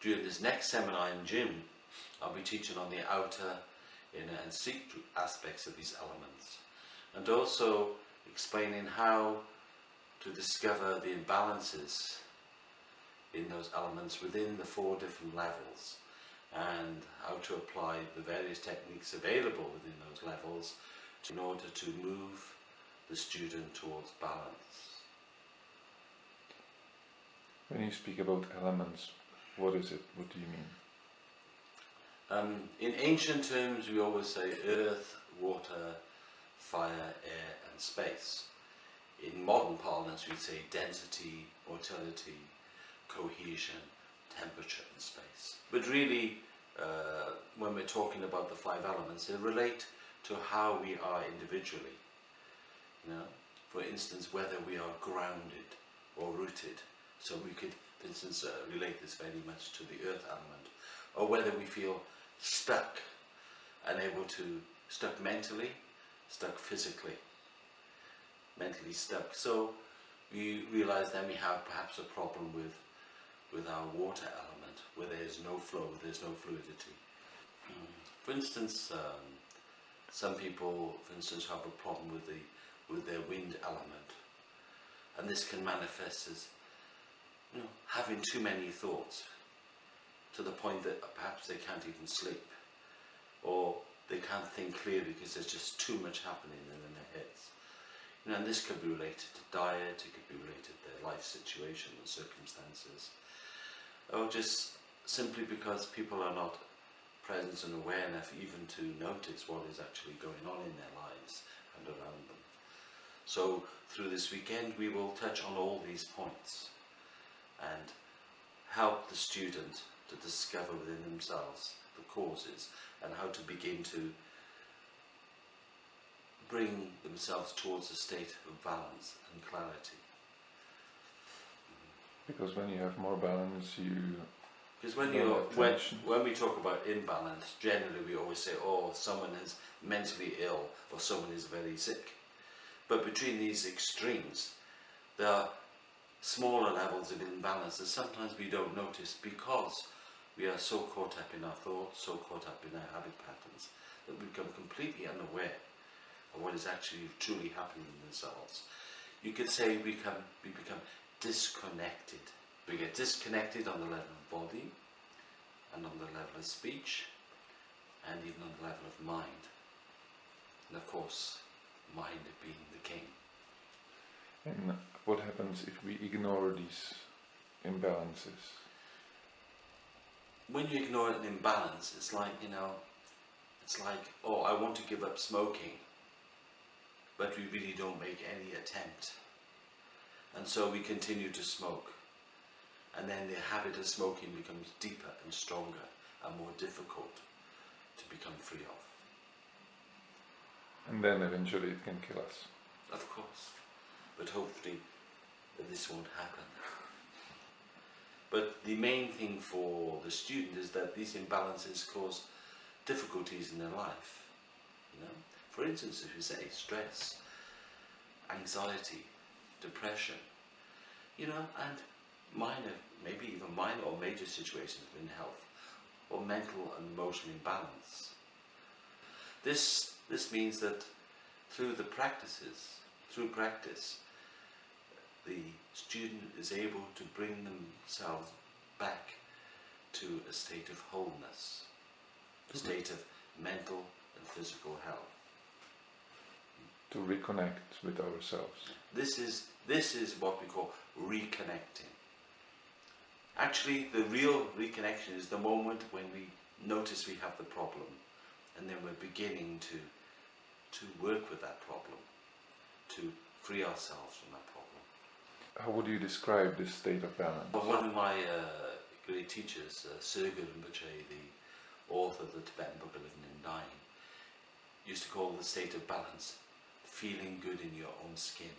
during this next seminar in June, I'll be teaching on the outer, inner and secret aspects of these elements, and also explaining how to discover the imbalances in those elements within the 4 different levels, and how to apply the various techniques available within those levels in order to move the student towards balance. When you speak about elements, what is it? What do you mean? In ancient terms, we always say earth, water, fire, air and space. In modern parlance, we say density, motility, cohesion, temperature and space. But really, when we're talking about the 5 elements, they relate to how we are individually. You know, for instance, whether we are grounded or rooted. So we could, for instance, relate this very much to the earth element, or whether we feel stuck, stuck mentally, stuck physically, mentally stuck. So we realize then we have perhaps a problem with our water element, where there's no flow, there's no fluidity. For instance, some people, for instance, have a problem with their wind element, and this can manifest as having too many thoughts, to the point that perhaps they can't even sleep, or they can't think clearly because there's just too much happening in their heads. And this could be related to diet, it could be related to their life situation and circumstances, or just simply because people are not present and aware enough even to notice what is actually going on in their lives and around them. So through this weekend we will touch on all these points and help the student to discover within themselves the causes and how to begin to bring themselves towards a state of balance and clarity. Because when you have more balance, because when we talk about imbalance, generally we always say, oh, someone is mentally ill or someone is very sick. But between these extremes, there are smaller levels of imbalance that sometimes we don't notice because we are so caught up in our thoughts, so caught up in our habit patterns, that we become completely unaware of what is actually truly happening in themselves. You could say we become disconnected. We get disconnected on the level of body, and on the level of speech, and even on the level of mind. And of course, mind being the king. And what happens if we ignore these imbalances? When you ignore an imbalance, it's like, oh, I want to give up smoking, but we really don't make any attempt. And so we continue to smoke. And then the habit of smoking becomes deeper and stronger and more difficult to become free of. And then eventually it can kill us. Of course. But hopefully this won't happen. But the main thing for the student is that these imbalances cause difficulties in their life. For instance, if you say stress, anxiety, depression, and minor, maybe even minor or major situations in health, or mental and emotional imbalance. This means that through practice, the student is able to bring themselves back to a state of wholeness, a state of mental and physical health. To reconnect with ourselves. This is what we call reconnecting. Actually, the real reconnection is the moment when we notice we have the problem, and then we're beginning to work with that problem, to free ourselves from that problem. How would you describe this state of balance? Well, one of my great teachers, Sergei Rinpoche, the author of the Tibetan Book of Living and Dying, used to call the state of balance feeling good in your own skin.